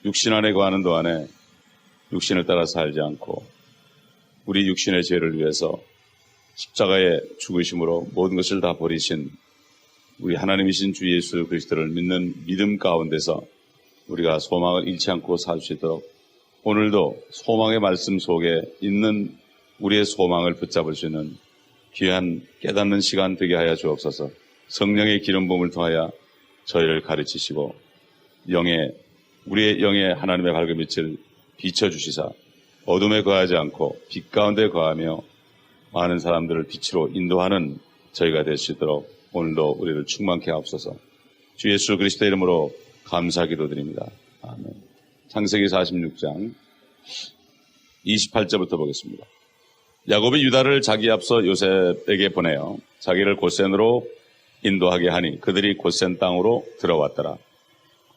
육신 안에 거하는 동안에 육신을 따라 살지 않고 우리 육신의 죄를 위해서 십자가에 죽으심으로 모든 것을 다 버리신 우리 하나님이신 주 예수 그리스도를 믿는 믿음 가운데서 우리가 소망을 잃지 않고 살 수 있도록 오늘도 소망의 말씀 속에 있는 우리의 소망을 붙잡을 수 있는 귀한 깨닫는 시간 되게 하여 주옵소서. 성령의 기름 부음을 통하여 저희를 가르치시고 우리의 영의 하나님의 밝은 빛을 비춰주시사 어둠에 거하지 않고 빛 가운데 거하며 많은 사람들을 빛으로 인도하는 저희가 될 수 있도록 오늘도 우리를 충만케 하옵소서. 주 예수 그리스도의 이름으로 감사 기도드립니다. 아멘. 창세기 46장 28절부터 보겠습니다. 야곱이 유다를 자기 앞서 요셉에게 보내어 자기를 고센으로 인도하게 하니 그들이 고센 땅으로 들어왔더라.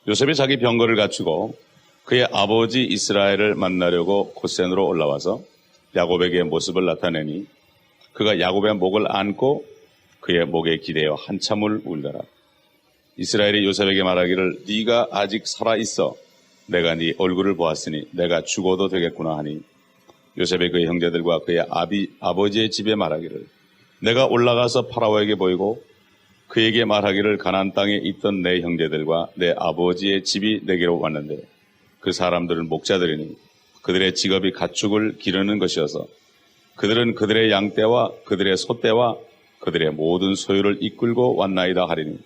요셉이 자기 병거를 갖추고 그의 아버지 이스라엘을 만나려고 고센으로 올라와서 야곱에게 모습을 나타내니 그가 야곱의 목을 안고 그의 목에 기대어 한참을 울더라. 이스라엘이 요셉에게 말하기를 네가 아직 살아있어 내가 네 얼굴을 보았으니 내가 죽어도 되겠구나 하니 요셉이 그의 형제들과 그의 아버지의 집에 말하기를 내가 올라가서 파라오에게 보이고 그에게 말하기를 가나안 땅에 있던 내 형제들과 내 아버지의 집이 내게로 왔는데 그 사람들은 목자들이니 그들의 직업이 가축을 기르는 것이어서 그들은 그들의 양떼와 그들의 소떼와 그들의 모든 소유를 이끌고 왔나이다 하리니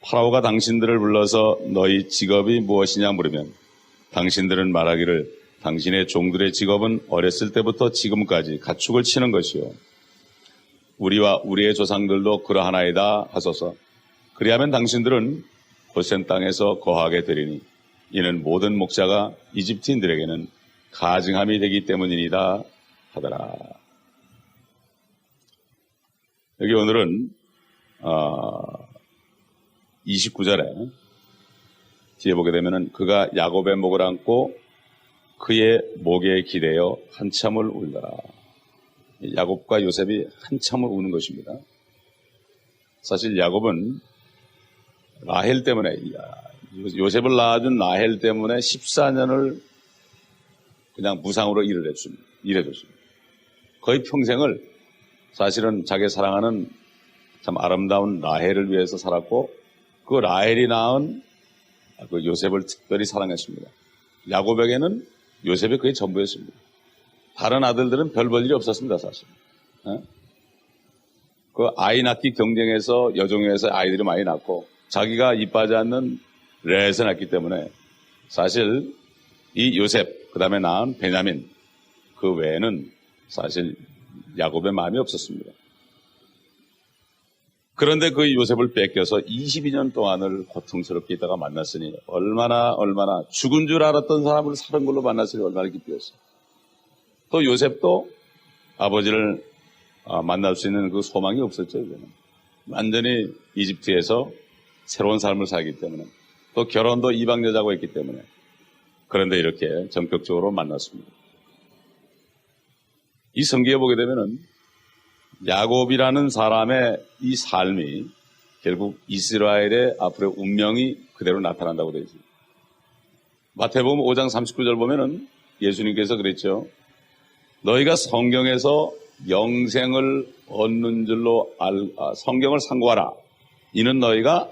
파라오가 당신들을 불러서 너희 직업이 무엇이냐 물으면 당신들은 말하기를 당신의 종들의 직업은 어렸을 때부터 지금까지 가축을 치는 것이요 우리와 우리의 조상들도 그러하나이다 하소서. 그리하면 당신들은 고센 땅에서 거하게 되리니 이는 모든 목자가 이집트인들에게는 가증함이 되기 때문이니다 하더라. 여기 오늘은 29절에 뒤에 보게 되면은 그가 야곱의 목을 안고 그의 목에 기대어 한참을 울더라. 야곱과 요셉이 한참을 우는 것입니다. 사실 야곱은 라헬 때문에 요셉을 낳아준 라헬 때문에 14년을 그냥 무상으로 일해줬습니다. 거의 평생을 사실은 자기 사랑하는 참 아름다운 라헬을 위해서 살았고 그 라헬이 낳은 그 요셉을 특별히 사랑했습니다. 야곱에게는 요셉이 거의 전부였습니다. 다른 아들들은 별 볼 일이 없었습니다, 사실. 그 아이 낳기 경쟁에서 여종에서 아이들이 많이 낳고 자기가 이빠지 않는 레에서 낳기 때문에 사실 이 요셉, 그 다음에 낳은 베냐민 그 외에는 사실 야곱의 마음이 없었습니다. 그런데 그 요셉을 뺏겨서 22년 동안을 고통스럽게 있다가 만났으니 얼마나 죽은 줄 알았던 사람을 사는 걸로 만났으니 얼마나 기쁘겠어요. 또 요셉도 아버지를 만날 수 있는 그 소망이 없었죠. 이제는. 완전히 이집트에서 새로운 삶을 살기 때문에 또 결혼도 이방 여자고 했기 때문에 그런데 이렇게 전격적으로 만났습니다. 이 성경에 보게 되면은 야곱이라는 사람의 이 삶이 결국 이스라엘의 앞으로의 운명이 그대로 나타난다고 되어 있습니다. 마태복음 5장 39절 보면은 예수님께서 그랬죠. 너희가 성경에서 영생을 얻는 줄로 성경을 상고하라. 이는 너희가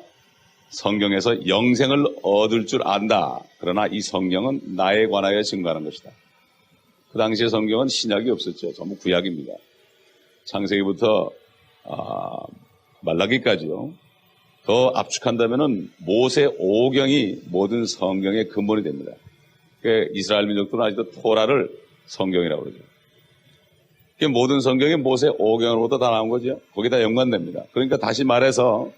성경에서 영생을 얻을 줄 안다. 그러나 이 성경은 나에 관하여 증거하는 것이다. 그 당시에 성경은 신약이 없었죠. 전부 구약입니다. 창세기부터 말라기까지요. 더 압축한다면은 모세 오경이 모든 성경의 근본이 됩니다. 그러니까 이스라엘 민족들은 아직도 토라를 성경이라고 그러죠. 모든 성경이 모세 오경으로부터 다 나온 거죠. 거기에 다 연관됩니다. 그러니까 다시 말해서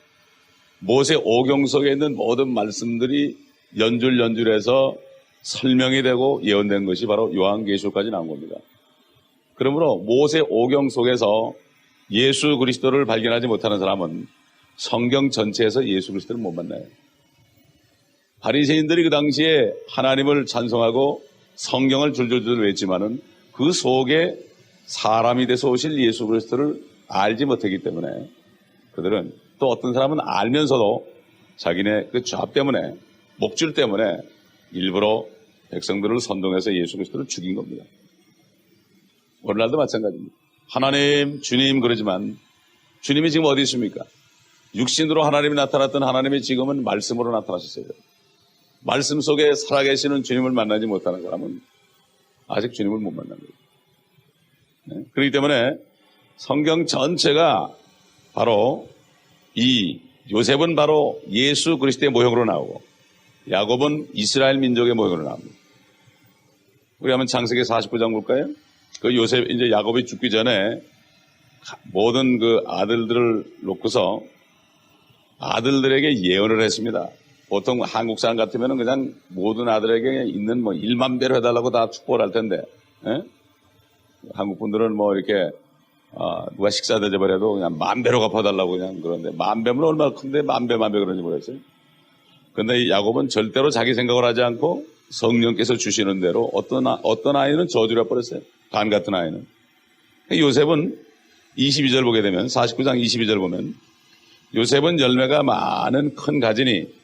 모세 오경 속에 있는 모든 말씀들이 연줄해서 설명이 되고 예언된 것이 바로 요한계시록까지 나온 겁니다. 그러므로 모세 오경 속에서 예수 그리스도를 발견하지 못하는 사람은 성경 전체에서 예수 그리스도를 못 만나요. 바리새인들이 그 당시에 하나님을 찬송하고 성경을 줄줄줄 외치지만은 그 속에 사람이 돼서 오실 예수 그리스도를 알지 못했기 때문에 그들은 또 어떤 사람은 알면서도 자기네 그 죄 때문에 목줄 때문에 일부러 백성들을 선동해서 예수 그리스도를 죽인 겁니다. 오늘날도 마찬가지입니다. 하나님, 주님 그러지만 주님이 지금 어디 있습니까? 육신으로 하나님이 나타났던 하나님이 지금은 말씀으로 나타나셨어요. 말씀 속에 살아계시는 주님을 만나지 못하는 사람은 아직 주님을 못 만난 거예요. 네? 그렇기 때문에 성경 전체가 바로 이 요셉은 바로 예수 그리스도의 모형으로 나오고 야곱은 이스라엘 민족의 모형으로 나옵니다. 우리 한번 창세기 49장 볼까요? 그 요셉, 이제 야곱이 죽기 전에 모든 그 아들들을 놓고서 아들들에게 예언을 했습니다. 보통 한국 사람 같으면 그냥 모든 아들에게 있는 뭐 1만 배로 해달라고 다 축복을 할 텐데, 예? 한국 분들은 뭐 이렇게, 누가 식사 대접을 해도 그냥 10,000배로 갚아달라고 그냥 그런데, 10,000배면 얼마나 큰데 10,000배 그런지 모르겠어요. 근데 야곱은 절대로 자기 생각을 하지 않고 성령께서 주시는 대로 어떤 아이는 저주를 해버렸어요. 간 같은 아이는. 요셉은 22절 보게 되면, 49장 22절 보면, 요셉은 열매가 많은 큰 가지니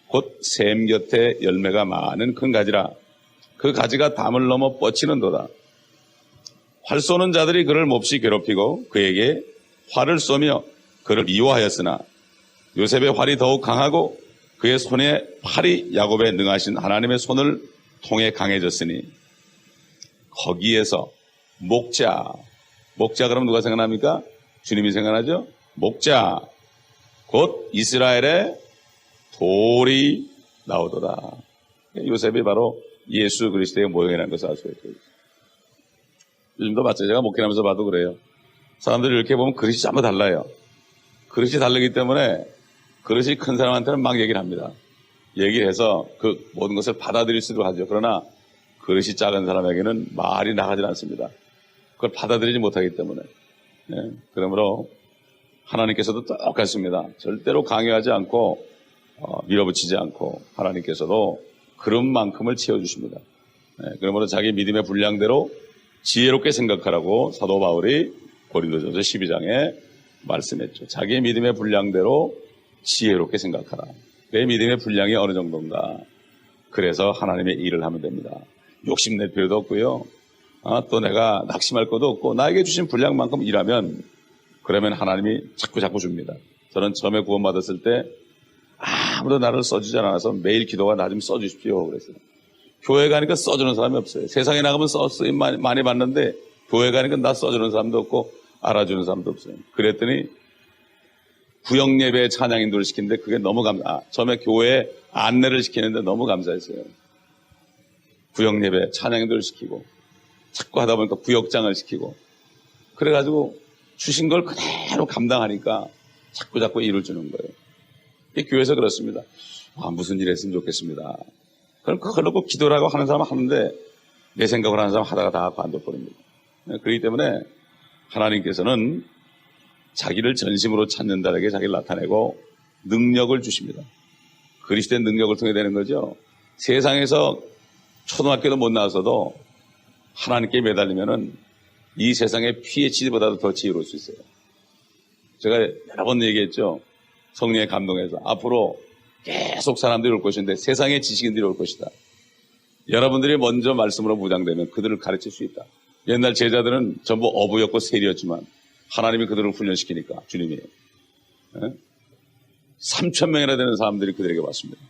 곧 샘 곁에 열매가 많은 큰 가지라. 그 가지가 담을 넘어 뻗치는도다. 활 쏘는 자들이 그를 몹시 괴롭히고 그에게 활을 쏘며 그를 미워하였으나 요셉의 활이 더욱 강하고 그의 손에 팔이 야곱에 능하신 하나님의 손을 통해 강해졌으니 거기에서 목자 그러면 누가 생각납니까? 주님이 생각나죠? 목자 곧 이스라엘의 돌이 나오도다. 요셉이 바로 예수 그리스도의 모형이라는 것을 알 수 있죠. 요즘도 마찬가지로 제가 목회하면서 봐도 그래요. 사람들이 이렇게 보면 그릇이 전부 달라요. 그릇이 다르기 때문에 그릇이 큰 사람한테는 막 얘기를 합니다. 얘기를 해서 그 모든 것을 받아들일 수도 하죠. 그러나 그릇이 작은 사람에게는 말이 나가지 않습니다. 그걸 받아들이지 못하기 때문에. 네. 그러므로 하나님께서도 똑같습니다. 절대로 강요하지 않고 밀어붙이지 않고 하나님께서도 그릇만큼을 채워주십니다. 네. 그러므로 자기 믿음의 분량대로 지혜롭게 생각하라고 사도 바울이 고린도전서 12장에 말씀했죠. 자기의 믿음의 분량대로 지혜롭게 생각하라. 내 믿음의 분량이 어느 정도인가. 그래서 하나님의 일을 하면 됩니다. 욕심낼 필요도 없고요. 또 내가 낙심할 것도 없고 나에게 주신 분량만큼 일하면 그러면 하나님이 자꾸 줍니다. 저는 처음에 구원받았을 때 아무도 나를 써주지 않아서 매일 기도가 나 좀 써주십시오 그랬어요. 교회 가니까 써주는 사람이 없어요. 세상에 나가면 쓰임 많이 받는데 교회 가니까 나 써주는 사람도 없고 알아주는 사람도 없어요. 그랬더니 구역예배 찬양 인도를 시키는데 그게 너무 처음에 교회에 안내를 시키는데 너무 감사했어요. 구역예배 찬양 인도를 시키고 자꾸 하다 보니까 구역장을 시키고 그래가지고 주신 걸 그대로 감당하니까 자꾸 일을 주는 거예요. 교회에서 그렇습니다. 무슨 일 했으면 좋겠습니다. 그럼 그걸 놓고 기도를 하고 하는 사람은 하는데 내 생각을 하는 사람 하다가 다 관둬버립니다. 그렇기 때문에 하나님께서는 자기를 전심으로 찾는 자에게 자기를 나타내고 능력을 주십니다. 그리스도의 능력을 통해 되는 거죠. 세상에서 초등학교도 못 나와서도 하나님께 매달리면은 이 세상의 PhD보다도 더 지혜로울 수 있어요. 제가 여러 번 얘기했죠. 성령의 감동에서 앞으로 계속 사람들이 올 것인데 세상의 지식인들이 올 것이다. 여러분들이 먼저 말씀으로 무장되면 그들을 가르칠 수 있다. 옛날 제자들은 전부 어부였고 세리였지만 하나님이 그들을 훈련시키니까 주님이 3,000명이나 되는 사람들이 그들에게 왔습니다.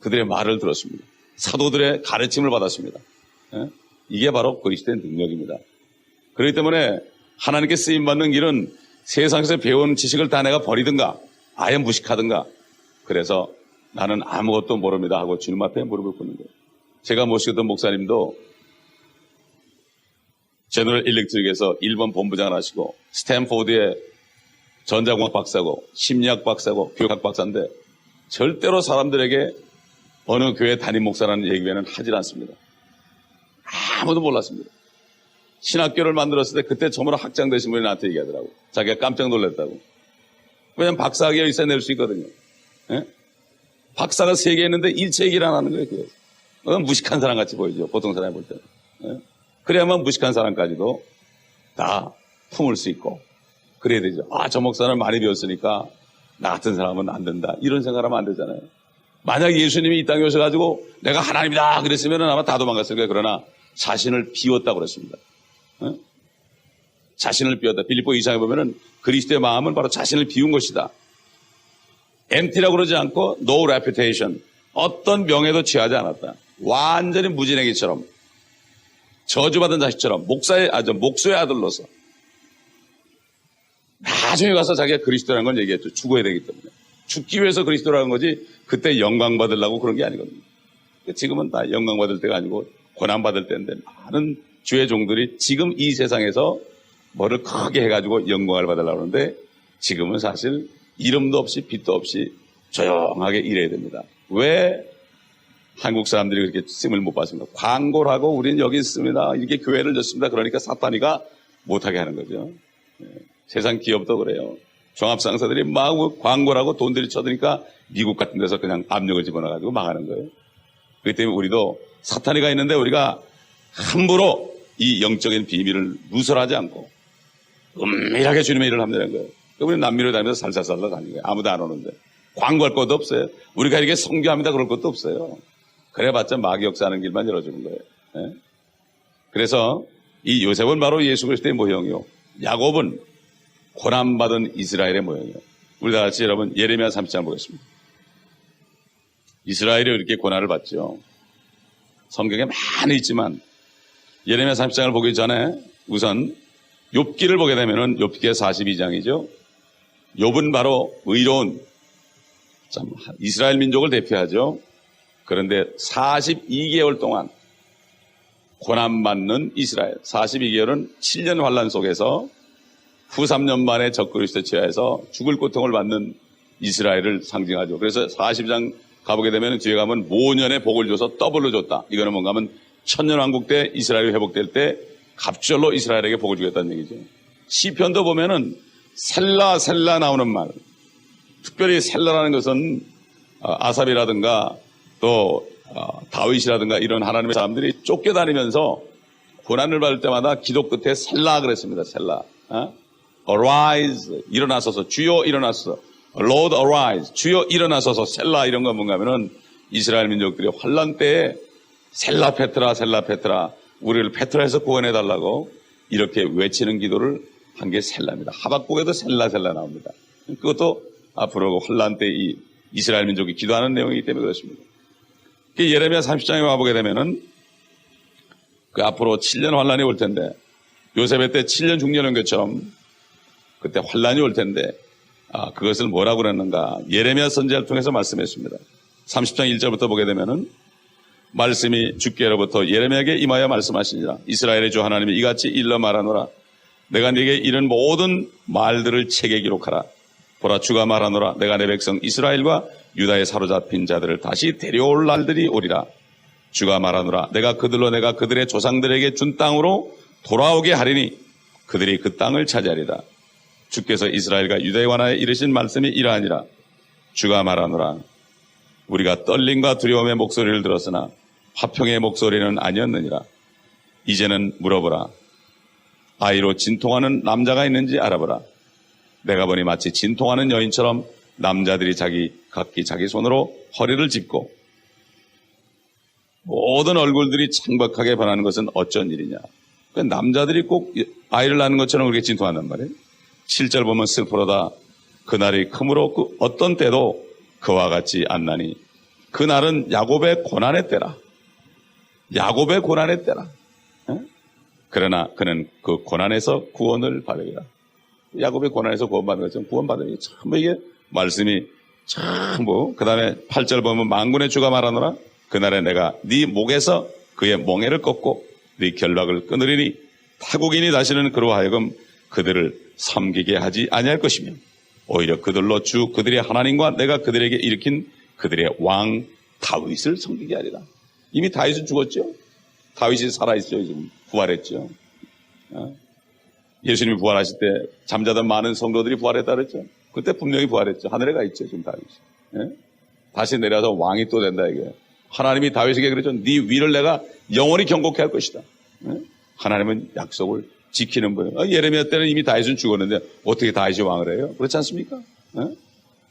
그들의 말을 들었습니다. 사도들의 가르침을 받았습니다. 이게 바로 그리스도의 능력입니다. 그렇기 때문에 하나님께 쓰임받는 길은 세상에서 배운 지식을 다 내가 버리든가 아예 무식하든가 그래서 나는 아무것도 모릅니다 하고 주님 앞에 무릎을 꿇는 거예요. 제가 모시던 목사님도 제너럴 일렉트릭에서 일본 본부장을 하시고 스탠포드의 전자공학 박사고 심리학 박사고 교육학 박사인데 절대로 사람들에게 어느 교회 담임 목사라는 얘기는 하질 않습니다. 아무도 몰랐습니다. 신학교를 만들었을 때 그때 처음으로 학장 되신 분이 나한테 얘기하더라고. 자기가 깜짝 놀랐다고. 왜냐면 박사학위가 있어야 낼 수 있거든요. 예? 박사가 3개 했는데 일체 얘기를 안 하는 거예요. 그건 무식한 사람 같이 보이죠. 보통 사람이 볼 때는. 예? 그래야만 무식한 사람까지도 다 품을 수 있고 그래야 되죠. 저 목사는 많이 배웠으니까 나 같은 사람은 안 된다. 이런 생각하면 안 되잖아요. 만약 예수님이 이 땅에 오셔가지고 내가 하나님이다 그랬으면 아마 다 도망갔을 거예요. 그러나 자신을 비웠다고 그랬습니다. 어? 자신을 비웠다. 빌립보 2장에 보면은 그리스도의 마음은 바로 자신을 비운 것이다. empty라고 그러지 않고 no reputation. 어떤 명예도 취하지 않았다. 완전히 무진행이처럼 저주받은 자식처럼 목소의 아들로서 나중에 가서 자기가 그리스도라는 걸 얘기했죠. 죽어야 되기 때문에. 죽기 위해서 그리스도라는 거지 그때 영광 받으려고 그런 게 아니거든요. 지금은 다 영광 받을 때가 아니고 고난 받을 때인데 많은 주의 종들이 지금 이 세상에서 뭐를 크게 해가지고 영광을 받으려고 하는데 지금은 사실 이름도 없이 빛도 없이 조용하게 일해야 됩니다. 왜 한국 사람들이 그렇게 쓰임을 못 받습니까? 광고를 하고 우리는 여기 있습니다. 이렇게 교회를 졌습니다. 그러니까 사탄이가 못하게 하는 거죠. 세상 기업도 그래요. 종합상사들이 막 광고를 하고 돈들이 쳐드니까 미국 같은 데서 그냥 압력을 집어넣어가지고 망하는 거예요. 그렇기 때문에 우리도 사탄이가 있는데 우리가 함부로 이 영적인 비밀을 누설하지 않고 은밀하게 주님의 일을 하면 거예요. 우리는 남미로 다니면서 살살살살 다니는 거예요. 아무도 안 오는데. 광고할 것도 없어요. 우리가 이렇게 성교합니다 그럴 것도 없어요. 그래봤자 마귀 역사하는 길만 열어주는 거예요. 네? 그래서 이 요셉은 바로 예수 그리스도의 모형이요. 야곱은 고난받은 이스라엘의 모형이요. 우리 다 같이 여러분 예레미야 30장 보겠습니다. 이스라엘이 이렇게 고난을 받죠. 성경에 많이 있지만 예레미야 30장을 보기 전에 우선 욥기를 보게 되면은 욥기 42장이죠. 욥은 바로 의로운 이스라엘 민족을 대표하죠. 그런데 42개월 동안 고난받는 이스라엘 42개월은 7년 환란 속에서 후 3년 만에 적그리스도 치하에서 죽을 고통을 받는 이스라엘을 상징하죠. 그래서 40장 가보게 되면 뒤에 가면 모년의 복을 줘서 더블로 줬다. 이거는 뭔가 하면 천년왕국 때 이스라엘이 회복될 때 갑절로 이스라엘에게 복을 주겠다는 얘기죠. 시편도 보면은 셀라 나오는 말. 특별히 셀라라는 것은 아삽이라든가 또 다윗이라든가 이런 하나님의 사람들이 쫓겨다니면서 고난을 받을 때마다 기도 끝에 셀라 그랬습니다. 셀라. Arise 일어나소서. 주여 일어나소서. Lord arise. 주여 일어나소서. 셀라 이런 건 뭔가 하면은 이스라엘 민족들이 환란 때에 셀라 페트라 우리를 페트라에서 구원해 달라고 이렇게 외치는 기도를 한 게 셀라입니다. 하박국에도 셀라 나옵니다. 그것도 앞으로 환란 때 이 이스라엘 민족이 기도하는 내용이기 때문에 그렇습니다. 예레미야 30장에 와보게 되면은 그 앞으로 7년 환란이 올 텐데 요셉의 때 7년 중년한 것처럼 그때 환란이 올 텐데 그것을 뭐라고 그랬는가 예레미야 선지자를 통해서 말씀했습니다. 30장 1절부터 보게 되면은 말씀이 주께로부터 예레미야에게 임하여 말씀하시니라. 이스라엘의 주 하나님이 이같이 일러 말하노라. 내가 네게 이른 모든 말들을 책에 기록하라. 보라 주가 말하노라. 내가 내 백성 이스라엘과 유다에 사로잡힌 자들을 다시 데려올 날들이 오리라. 주가 말하노라. 내가 그들의 조상들에게 준 땅으로 돌아오게 하리니 그들이 그 땅을 차지하리라. 주께서 이스라엘과 유다에 관하여 이르신 말씀이 이러하니라. 주가 말하노라. 우리가 떨림과 두려움의 목소리를 들었으나 화평의 목소리는 아니었느니라. 이제는 물어보라. 아이로 진통하는 남자가 있는지 알아보라. 내가 보니 마치 진통하는 여인처럼 남자들이 각기 자기 손으로 허리를 짚고 모든 얼굴들이 창박하게 변하는 것은 어쩐 일이냐. 그러니까 남자들이 꼭 아이를 낳는 것처럼 그렇게 진통한단 말이에요. 7절 보면 슬프로다. 그날이 크므로 그 어떤 때도 그와 같지 않나니 그날은 야곱의 고난의 때라. 야곱의 고난의 때라. 그러나 그는 그 고난에서 구원을 받으리라. 야곱의 고난에서 구원받는 것처럼 구원받으니 참 이게 말씀이 참 그 다음에 8절 보면 만군의 주가 말하노라. 그날에 내가 네 목에서 그의 멍에를 꺾고 네 결박을 끊으리니 타국인이 다시는 그로 하여금 그들을 섬기게 하지 아니할 것이며 오히려 그들로 주 그들의 하나님과 내가 그들에게 일으킨 그들의 왕 다윗을 섬기게 하리라. 이미 다윗은 죽었죠. 다윗이 살아있어요. 지금 부활했죠. 예수님이 부활하실 때 잠자던 많은 성도들이 부활했다 그랬죠. 그때 분명히 부활했죠. 하늘에 가 있죠. 지금 다윗이. 예? 다시 내려서 왕이 또 된다 이게. 하나님이 다윗에게 그랬죠. 네 위를 내가 영원히 경고케 할 것이다. 예? 하나님은 약속을 지키는 분이에요. 예레미야 때는 이미 다윗은 죽었는데 어떻게 다윗이 왕을 해요? 그렇지 않습니까? 예?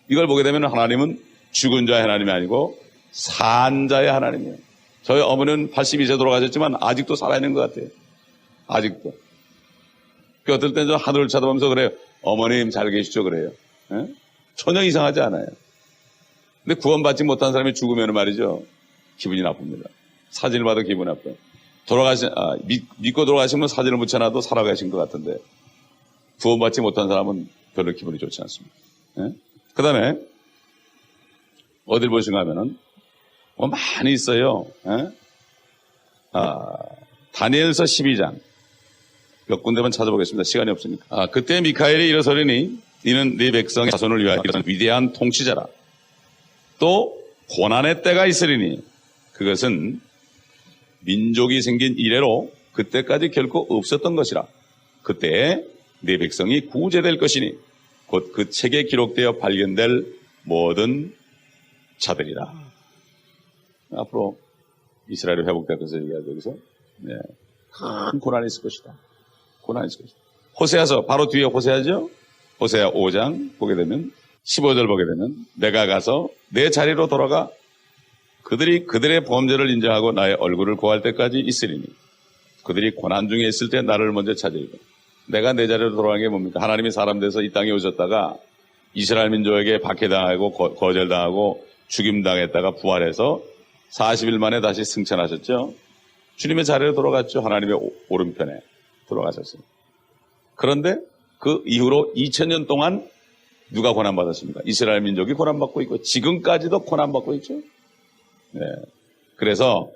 이걸 보게 되면 하나님은 죽은 자의 하나님이 아니고 산자의 하나님이에요. 저희 어머니는 82세 돌아가셨지만 아직도 살아있는 것 같아요. 아직도. 그 어떨 땐 저 하늘을 쳐다보면서 그래요. 어머님 잘 계시죠? 그래요. 예? 전혀 이상하지 않아요. 근데 구원받지 못한 사람이 죽으면 말이죠. 기분이 나쁩니다. 사진을 봐도 기분 나빠요. 믿고 돌아가시면 사진을 붙여놔도 살아가신 것 같은데 구원받지 못한 사람은 별로 기분이 좋지 않습니다. 예? 그 다음에 어딜 보신가 하면은 뭐 많이 있어요. 예? 다니엘서 12장 몇 군데만 찾아보겠습니다. 시간이 없으니까. 그때 미카엘이 일어서리니 이는 네 백성의 자손을 위하여 위대한 통치자라. 또 고난의 때가 있으리니 그것은 민족이 생긴 이래로 그때까지 결코 없었던 것이라. 그때에 네 백성이 구제될 것이니 곧 그 책에 기록되어 발견될 모든 자들이라. 앞으로 이스라엘이 회복될 것을 얘기하죠. 여기서 네. 큰 고난이 있을 것이다. 고난이 있을 것이다. 호세아서 바로 뒤에 호세아죠. 호세아 5장 보게 되면 15절 보게 되면 내가 가서 내 자리로 돌아가 그들이 그들의 범죄를 인정하고 나의 얼굴을 구할 때까지 있으리니 그들이 고난 중에 있을 때 나를 먼저 찾으리라. 내가 내 자리로 돌아간 게 뭡니까? 하나님이 사람 돼서 이 땅에 오셨다가 이스라엘 민족에게 박해당하고 거절당하고 죽임당했다가 부활해서 40일 만에 다시 승천하셨죠. 주님의 자리로 돌아갔죠. 하나님의 오른편에 돌아가셨어요. 그런데 그 이후로 2000년 동안 누가 고난받았습니까? 이스라엘 민족이 고난받고 있고 지금까지도 고난받고 있죠. 네. 그래서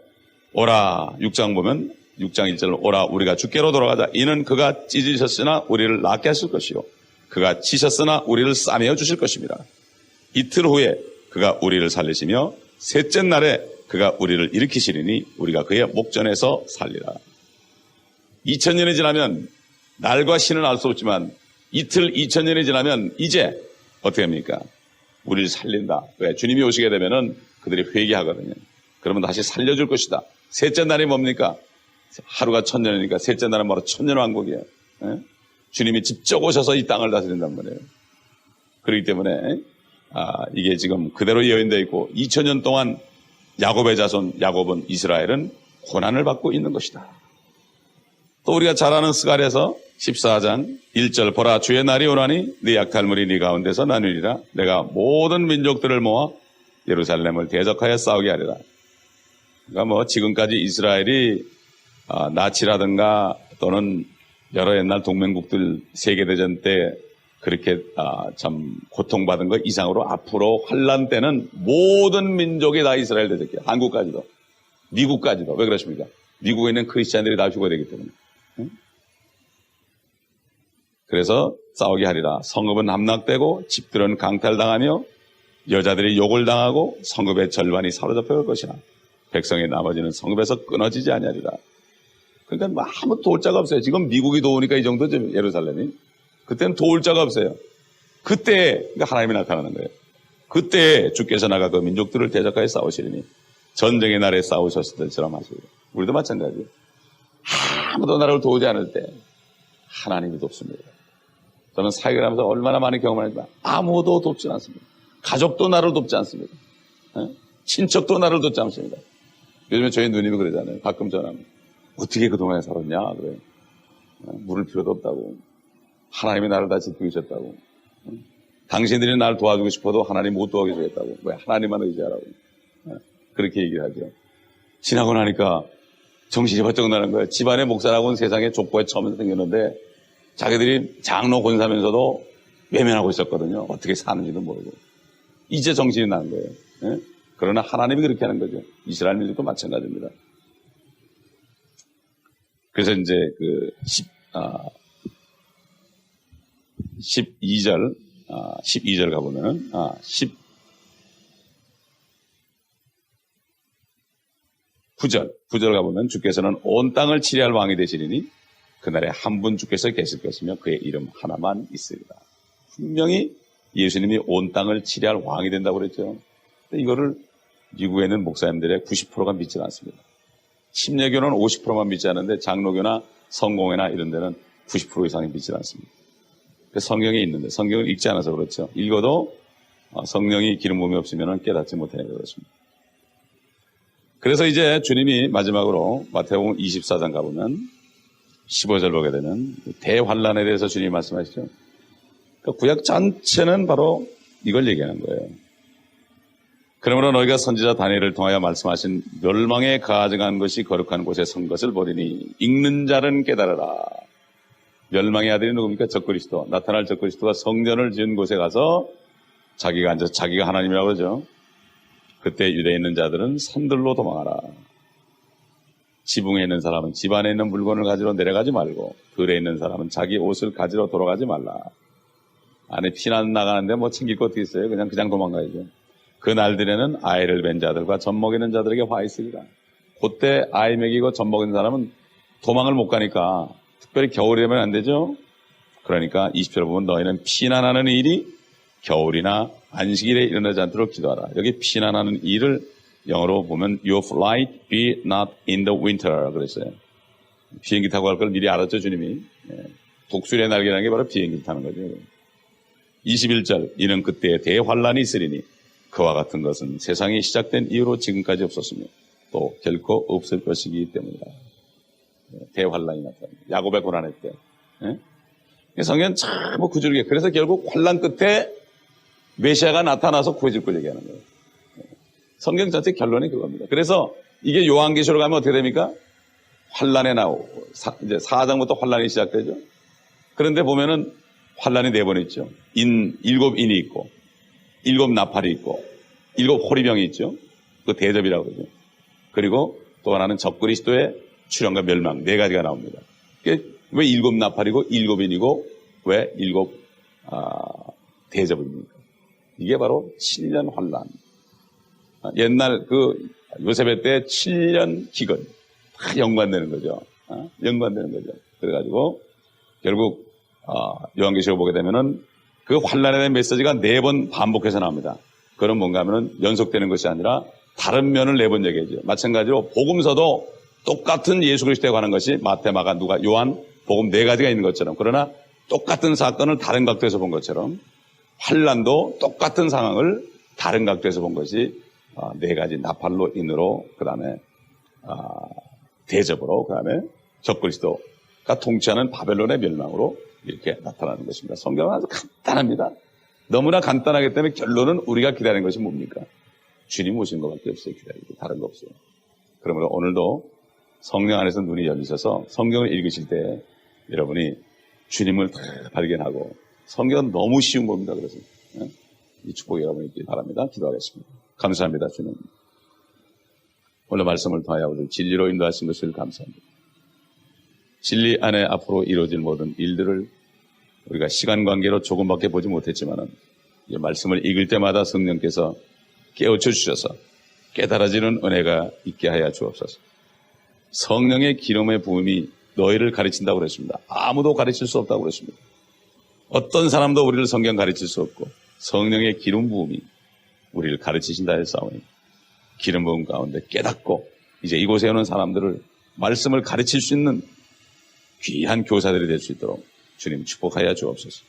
오라 6장 보면 6장 1절로 오라 우리가 주께로 돌아가자. 이는 그가 찢으셨으나 우리를 낫게 하실 것이요 그가 치셨으나 우리를 싸매어 주실 것입니다. 이틀 후에 그가 우리를 살리시며 셋째 날에 그가 우리를 일으키시리니 우리가 그의 목전에서 살리라. 2000년이 지나면 날과 시는 알 수 없지만 이틀 2000년이 지나면 이제 어떻게 합니까? 우리를 살린다. 왜? 주님이 오시게 되면은 그들이 회개하거든요. 그러면 다시 살려줄 것이다. 셋째 날이 뭡니까? 하루가 1000년이니까 셋째 날은 바로 천년왕국이에요. 예? 주님이 직접 오셔서 이 땅을 다스린단 말이에요. 그렇기 때문에 이게 지금 그대로 예언되어 있고 2000년 동안 야곱의 자손 야곱은 이스라엘은 고난을 받고 있는 것이다. 또 우리가 잘 아는 스갈에서 14장 1절 보라 주의 날이 오나니 네 약탈물이 네 가운데서 나누리라. 내가 모든 민족들을 모아 예루살렘을 대적하여 싸우게 하리라. 그러니까 뭐 지금까지 이스라엘이 나치라든가 또는 여러 옛날 동맹국들 세계대전 때 그렇게 참 고통받은 것 이상으로 앞으로 환란 때는 모든 민족이 다 이스라엘 대적해요. 한국까지도 미국까지도. 왜 그러십니까? 미국에 있는 크리스찬들이 다 죽어야 되기 때문에. 그래서 싸우게 하리라. 성읍은 함락되고 집들은 강탈당하며 여자들이 욕을 당하고 성읍의 절반이 사로잡혀 갈 것이나 백성의 나머지는 성읍에서 끊어지지 아니하리라. 그러니까 뭐 아무 도울 자가 없어요. 지금 미국이 도우니까 이 정도죠. 예루살렘이. 그때는 도울 자가 없어요. 그때 그러니까 하나님이 나타나는 거예요. 그때 주께서 나가 그 민족들을 대적하여 싸우시리니 전쟁의 날에 싸우셨을 때처럼 하시고 우리도 마찬가지예요. 아무도 나를 도우지 않을 때 하나님이 돕습니다. 저는 사역을 하면서 얼마나 많은 경험을 하지만 아무도 돕지 않습니다. 가족도 나를 돕지 않습니다. 친척도 나를 돕지 않습니다. 요즘에 저희 누님이 그러잖아요. 가끔 전화하면 어떻게 그동안에 살았냐 그래요. 물을 필요도 없다고. 하나님이 나를 다 지키셨다고. 당신들이 나를 도와주고 싶어도 하나님 못 도와주겠다고. 왜 하나님만 의지하라고. 그렇게 얘기를 하죠. 지나고 나니까 정신이 번쩍 나는 거예요. 집안의 목사라고는 세상에 족보에 처음 생겼는데 자기들이 장로 권사면서도 외면하고 있었거든요. 어떻게 사는지도 모르고. 이제 정신이 나는 거예요. 예? 그러나 하나님이 그렇게 하는 거죠. 이스라엘 민족도 마찬가지입니다. 그래서 이제 12절 가보면, 9절 가보면 주께서는 온 땅을 치리할 왕이 되시리니 그날에 한 분 주께서 계실 것이며 그의 이름 하나만 있으리라. 분명히 예수님이 온 땅을 치리할 왕이 된다고 그랬죠. 근데 이거를 미국에 있는 목사님들의 90%가 믿지 않습니다. 침례교는 50%만 믿지 않는데 장로교나 성공회나 이런 데는 90% 이상이 믿지 않습니다. 성경에 있는데 성경을 읽지 않아서 그렇죠. 읽어도 성령이 기름 부음이 없으면 깨닫지 못해 그렇습니다. 그래서 이제 주님이 마지막으로 마태복음 24장 가보면 15절 보게 되면 대환란에 대해서 주님이 말씀하시죠. 그러니까 구약 전체는 바로 이걸 얘기하는 거예요. 그러므로 너희가 선지자 다니엘을 통하여 말씀하신 멸망에 가증한 것이 거룩한 곳에 선 것을 보리니 읽는 자는 깨달으라. 멸망의 아들이 누굽니까? 적그리스도. 나타날 적그리스도가 성전을 지은 곳에 가서 자기가 앉아서 자기가 하나님이라고 그러죠. 그때 유대에 있는 자들은 산들로 도망하라. 지붕에 있는 사람은 집 안에 있는 물건을 가지러 내려가지 말고 들에 있는 사람은 자기 옷을 가지러 돌아가지 말라. 안에 피난 나가는데 뭐 챙길 거 어떻게 있어요? 그냥 도망가야죠. 그 날들에는 아이를 뵌 자들과 젖 먹이는 자들에게 화 있으리라. 그때 아이 먹이고 젖 먹이는 사람은 도망을 못 가니까 특별히 겨울이 되면 안 되죠. 그러니까 20절 보면 너희는 피난하는 일이 겨울이나 안식일에 일어나지 않도록 기도하라. 여기 피난하는 일을 영어로 보면 Your flight be not in the winter 그랬어요. 비행기 타고 갈 걸 미리 알았죠, 주님이. 독수리의 날개라는 게 바로 비행기 타는 거죠. 21절 이는 그때에 대환란이 있으리니 그와 같은 것은 세상이 시작된 이후로 지금까지 없었으며 또 결코 없을 것이기 때문이다. 대환란이 나타납니다. 야곱의 고난의 때. 성경은 참 구조르게 그래서 결국 환란 끝에 메시아가 나타나서 구해질 걸 얘기하는 거예요. 성경 전체 결론이 그겁니다. 그래서 이게 요한계시록 가면 어떻게 됩니까? 환란에 나오고 이제 4장부터 환란이 시작되죠. 그런데 보면은 환란이 4번 있죠. 7인이 있고 7 나팔이 있고 7 호리병이 있죠. 그 대접이라고 그러죠. 그리고 또 하나는 적그리스도의 출현과 멸망 4가지가 나옵니다. 왜 7 나팔이고 7인이고 왜 7 대접입니까? 이게 바로 7년 환란. 옛날 그 요셉의 때 7년 기근 다 연관되는 거죠. 연관되는 거죠. 그래가지고 결국 요한계시록 보게 되면은 그 환란에 대한 메시지가 4번 반복해서 나옵니다. 그건 뭔가 하면은 연속되는 것이 아니라 다른 면을 4번 얘기하죠. 마찬가지로 복음서도 똑같은 예수 그리스도에 관한 것이 마태, 마가, 누가, 요한, 복음 4가지가 있는 것처럼 그러나 똑같은 사건을 다른 각도에서 본 것처럼 환란도 똑같은 상황을 다른 각도에서 본 것이 4가지 나팔로 인으로 그 다음에 대접으로 그 다음에 적그리스도가 통치하는 바벨론의 멸망으로 이렇게 나타나는 것입니다. 성경은 아주 간단합니다. 너무나 간단하기 때문에 결론은 우리가 기다리는 것이 뭡니까? 주님 오신 것밖에 없어요. 기다리고 다른 거 없어요. 그러므로 오늘도 성령 안에서 눈이 열리셔서 성경을 읽으실 때 여러분이 주님을 다 발견하고 성경은 너무 쉬운 겁니다. 그래서 이 축복이 여러분이 있길 바랍니다. 기도하겠습니다. 감사합니다. 주님. 오늘 말씀을 통하여 우리를 진리로 인도하신 것을 감사합니다. 진리 안에 앞으로 이루어질 모든 일들을 우리가 시간 관계로 조금밖에 보지 못했지만은 이 말씀을 읽을 때마다 성령께서 깨우쳐 주셔서 깨달아지는 은혜가 있게 하여 주옵소서. 성령의 기름의 부음이 너희를 가르친다고 그랬습니다. 아무도 가르칠 수 없다고 그랬습니다. 어떤 사람도 우리를 성경 가르칠 수 없고 성령의 기름 부음이 우리를 가르치신다 했사오니 기름 부음 가운데 깨닫고 이제 이곳에 오는 사람들을 말씀을 가르칠 수 있는 귀한 교사들이 될 수 있도록 주님 축복하여 주옵소서.